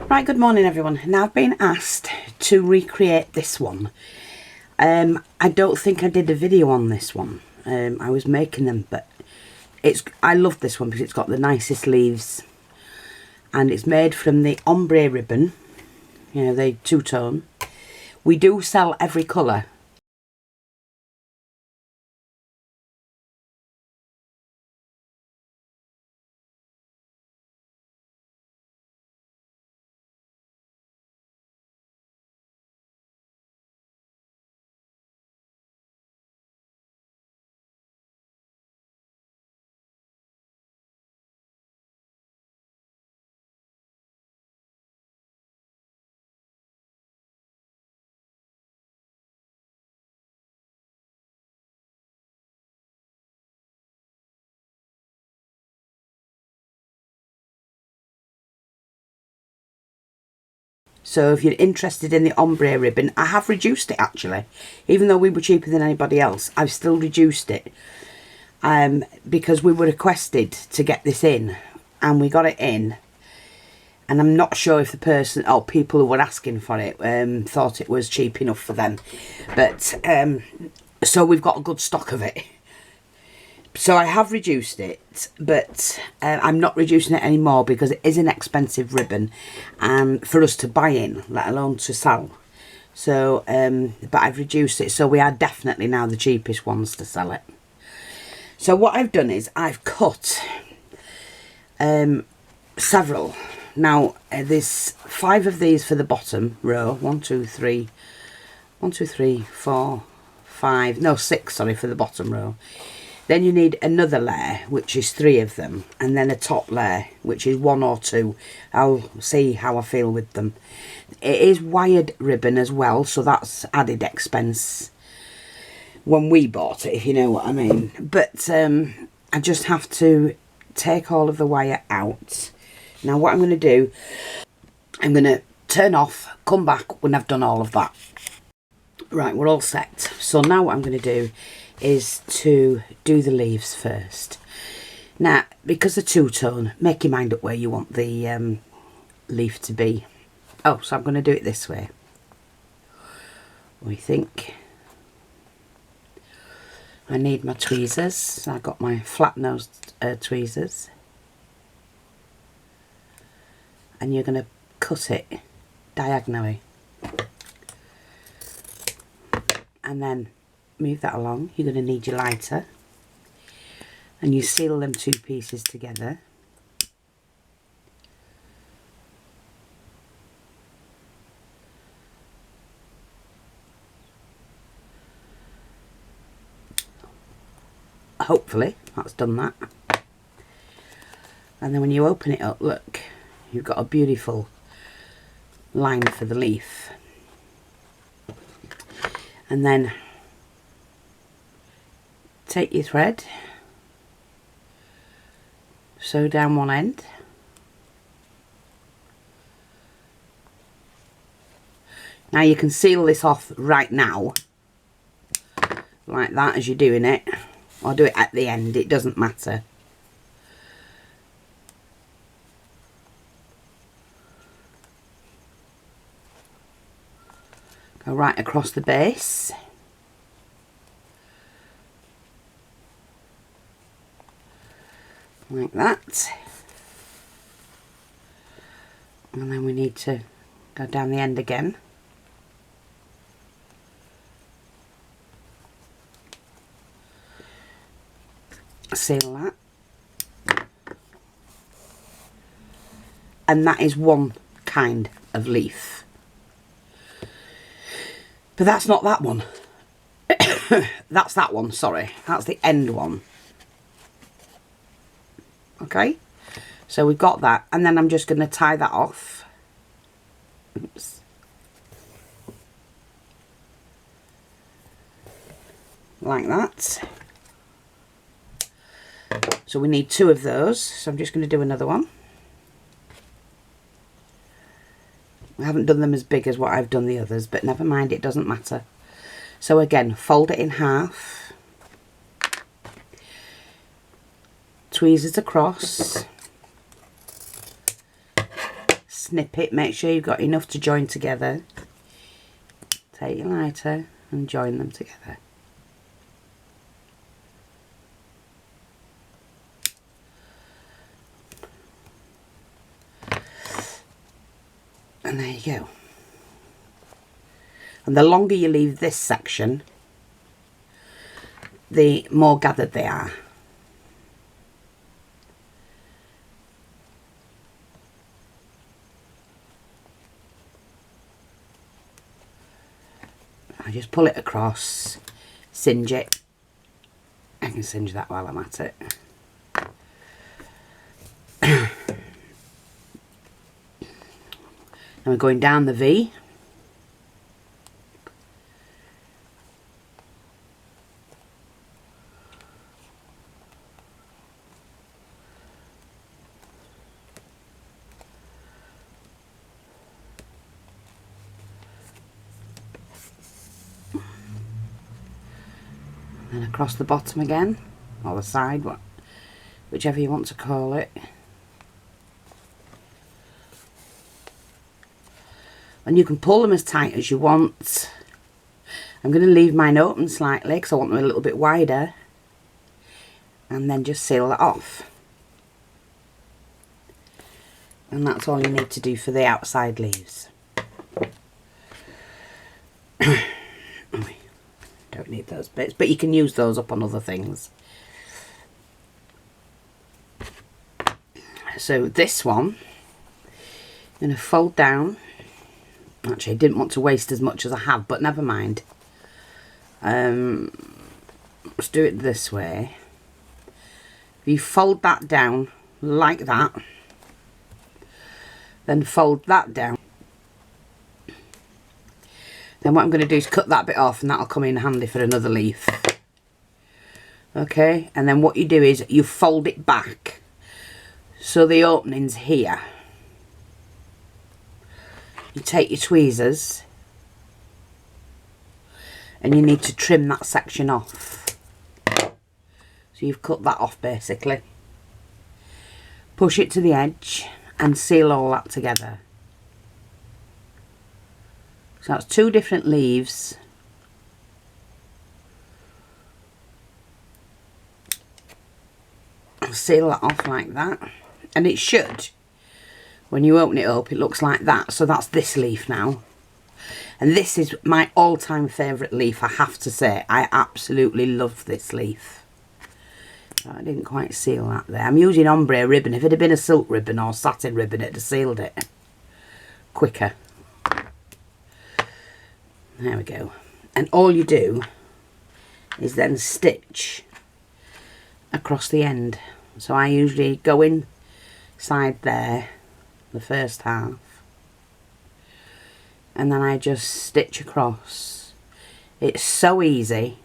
Right, good morning everyone. Now I've been asked to recreate this one. I don't think I did a video on this one. I was making them, but I love this one because it's got the nicest leaves. And it's made from the Ombre ribbon, you know, the two-tone. We do sell every colour. So if you're interested in the ombre ribbon, I have reduced it actually. Even though we were cheaper than anybody else, I've still reduced it. Because we were requested to get this in, and we got it in. And I'm not sure if the person, or people who were asking for it, thought it was cheap enough for them. But, so we've got a good stock of it. So I have reduced it, but I'm not reducing it anymore because it is an expensive ribbon for us to buy in, let alone to sell. So, but I've reduced it, so we are definitely now the cheapest ones to sell it. So what I've done is I've cut several. Now there's 5 of these for the bottom row. 1, 2, 3, 4, 5. No, 6. Sorry, for the bottom row. Then you need another layer, which is 3 of them, and then a top layer, which is 1 or 2. I'll see how I feel with them. It is wired ribbon as well, so that's added expense when we bought it, if you know what I mean. But I just have to take all of the wire out. Now what I'm going to do, I'm going to turn off, come back when I've done all of that. Right, we're all set. So now what I'm going to do is to do the leaves first. Now, because they're two-tone, make your mind up where you want the leaf to be. Oh, so I'm going to do it this way. What do you think? I need my tweezers. I got my flat-nosed tweezers. And you're going to cut it diagonally. And then move that along. You're going to need your lighter, and you seal them 2 pieces together. Hopefully that's done that. And then when you open it up, look, you've got a beautiful line for the leaf. And then take your thread, sew down one end, now you can seal this off right now like that as you're doing it, or do it at the end, it doesn't matter. Go right across the base. Like that. And then we need to go down the end again. Seal that. And that is one kind of leaf. But that's not that one. That's that one, sorry. That's the end one. Okay, so we've got that, and then I'm just going to tie that off. Oops. Like that. So we need 2 of those, so I'm just going to do another one. I haven't done them as big as what I've done the others, but never mind, it doesn't matter. So again, fold it in half. Tweezers across, snip it, make sure you've got enough to join together. Take your lighter and join them together. And there you go. And the longer you leave this section, the more gathered they are. I just pull it across, singe it. I can singe that while I'm at it. Now we're going down the V. And across the bottom again, or the side, whichever you want to call it. And you can pull them as tight as you want. I'm going to leave mine open slightly because I want them a little bit wider. And then just seal that off. And that's all you need to do for the outside leaves. Don't need those bits, but you can use those up on other things. So this one, I'm going to fold down. Actually, I didn't want to waste as much as I have, but never mind. Let's do it this way. If you fold that down like that, then fold that down. Then what I'm going to do is cut that bit off, and that'll come in handy for another leaf. Okay, and then what you do is you fold it back so the opening's here. You take your tweezers and you need to trim that section off. So you've cut that off basically. Push it to the edge and seal all that together. So that's two different leaves. I'll seal that off like that. And it should, when you open it up, it looks like that. So that's this leaf now. And this is my all-time favourite leaf, I have to say. I absolutely love this leaf. I didn't quite seal that there. I'm using ombre ribbon. If it had been a silk ribbon or satin ribbon, it'd have sealed it quicker. There we go. And all you do is then stitch across the end. So I usually go inside there, the first half, and then I just stitch across. It's so easy.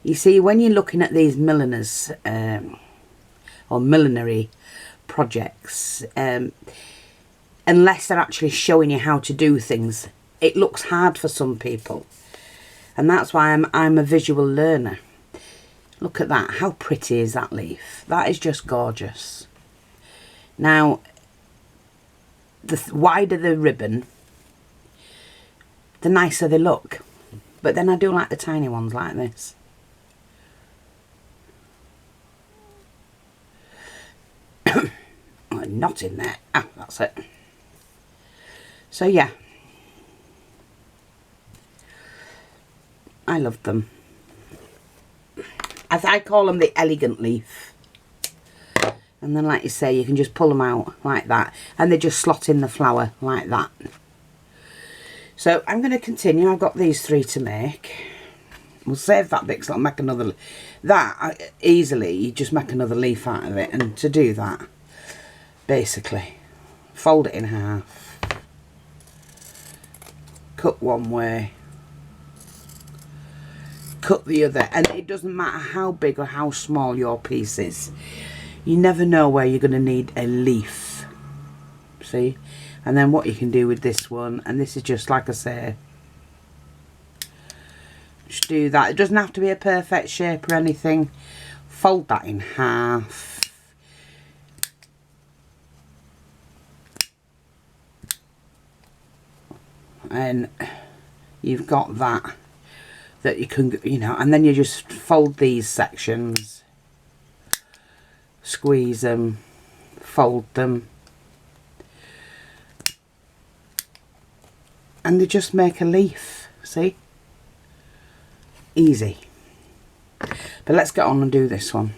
You see, when you're looking at these milliners or millinery projects, unless they're actually showing you how to do things, it looks hard for some people, and that's why I'm a visual learner. Look at that, how pretty is that leaf? That is just gorgeous. Now, the wider the ribbon, the nicer they look. But then I do like the tiny ones like this. Oh, not in there. Ah, that's it. So yeah, I love them. As I call them, the elegant leaf. And then, like you say, you can just pull them out like that, and they just slot in the flower like that. So I'm going to continue. I've got these 3 to make. We'll save that bit because I'll make another. That easily, you just make another leaf out of it. And to do that, basically, fold it in half, cut one way, cut the other, and it doesn't matter how big or how small your piece is. You never know where you're going to need a leaf. See? And then what you can do with this one, and this is just like I say, just do that. It doesn't have to be a perfect shape or anything. Fold that in half. and you've got that you can, you know, and then you just fold these sections, squeeze them, fold them, and they just make a leaf. See, easy. But let's get on and do this one.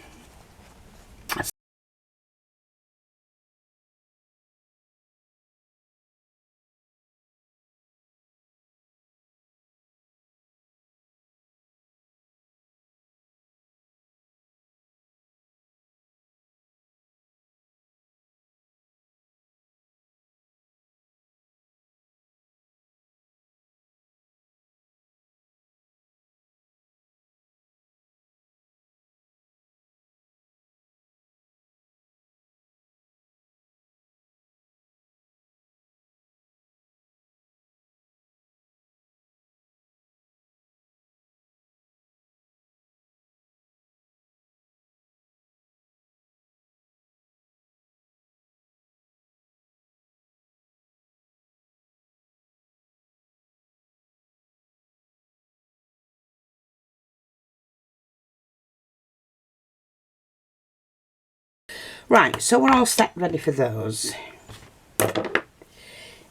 Right, so we're all set ready for those.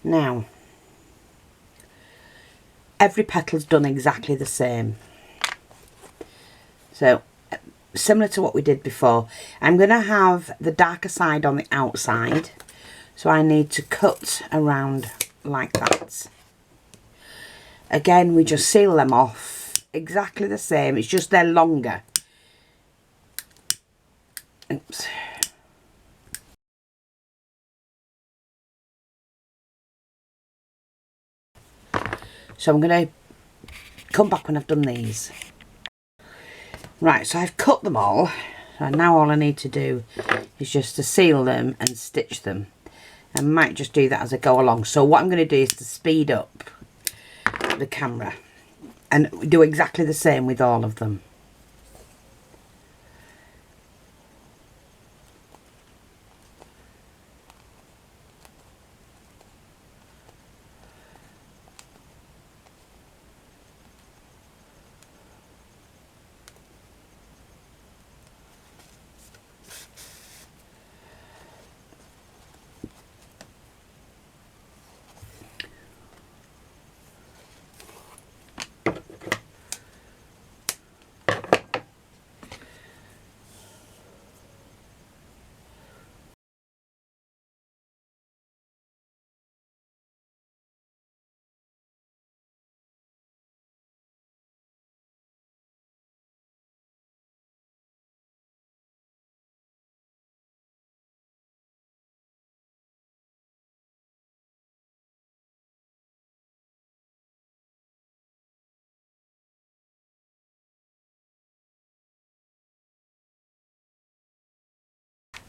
Now, every petal's done exactly the same. So, similar to what we did before, I'm going to have the darker side on the outside. So I need to cut around like that. Again, we just seal them off exactly the same. It's just they're longer. Oops. So I'm going to come back when I've done these. Right, so I've cut them all. So now all I need to do is just to seal them and stitch them. I might just do that as I go along. So what I'm going to do is to speed up the camera and do exactly the same with all of them.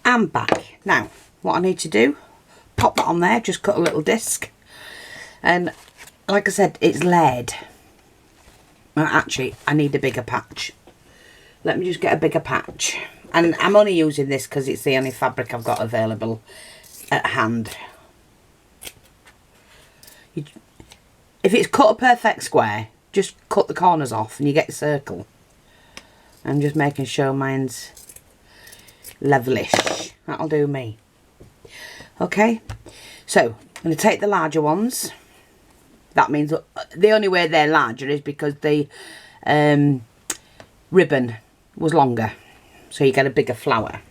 And back. Now, what I need to do, pop that on there, just cut a little disc. And like I said, it's lead. Well, actually, I need a bigger patch. Let me just get a bigger patch. And I'm only using this because it's the only fabric I've got available at hand. If it's cut a perfect square, just cut the corners off and you get a circle. I'm just making sure mine's levelish. That'll do me. Okay, so I'm going to take the larger ones. That means the only way they're larger is because the ribbon was longer, so you get a bigger flower.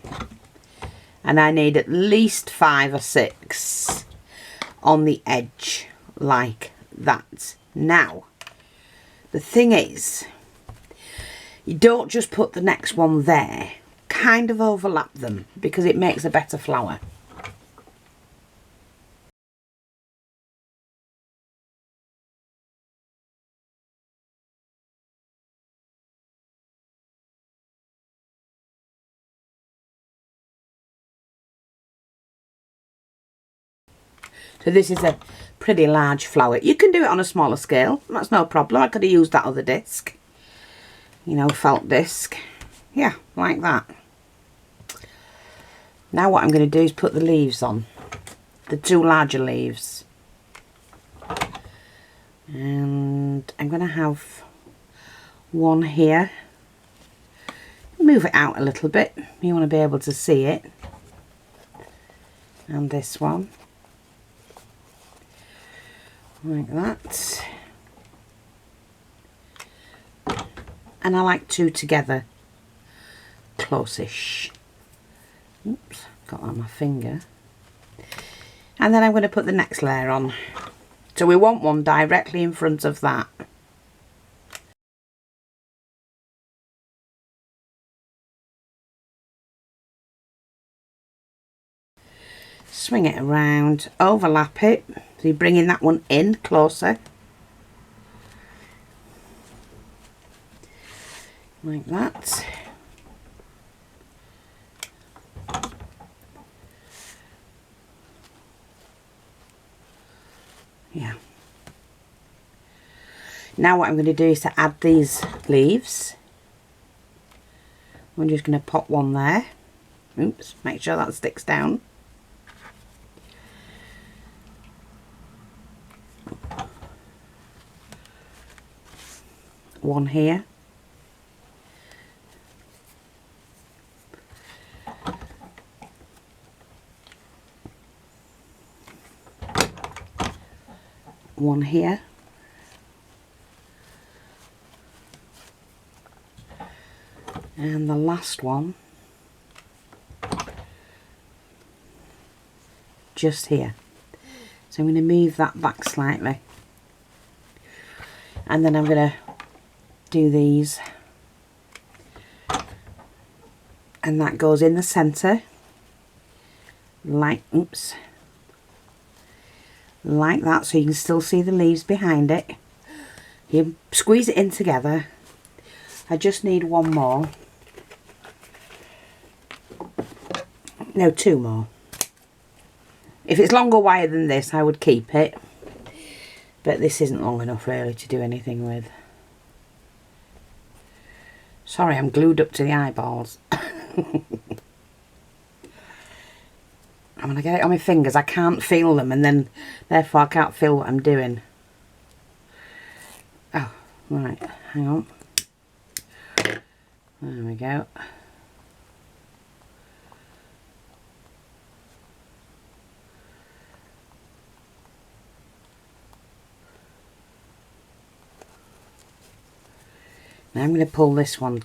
And I need at least 5 or 6 on the edge like that. Now, the thing is, you don't just put the next one there. Kind of overlap them because it makes a better flower. So this is a pretty large flower. You can do it on a smaller scale. That's no problem. I could have used that other disc. You know, felt disc. Yeah, like that. Now what I'm going to do is put the leaves on. The 2 larger leaves. And I'm going to have one here. Move it out a little bit, you want to be able to see it. And this one, like that. And I like two together, close-ish. Oops, got that on my finger. And then I'm going to put the next layer on. So we want one directly in front of that. Swing it around, overlap it, so you're bringing that one in closer. Like that. Yeah. Now what I'm going to do is to add these leaves. I'm just going to pop one there. Oops, make sure that sticks down. One here. One here. And the last one just here. So I'm going to move that back slightly. And then I'm going to do these. And that goes in the centre. Like, oops. Like that, so you can still see the leaves behind it. You squeeze it in together. I just need one more. No, two more. If it's longer wire than this, I would keep it. But this isn't long enough really to do anything with. Sorry, I'm glued up to the eyeballs. And when I get it on my fingers, I can't feel them, and then therefore I can't feel what I'm doing. Oh, right, hang on. There we go. Now I'm going to pull this one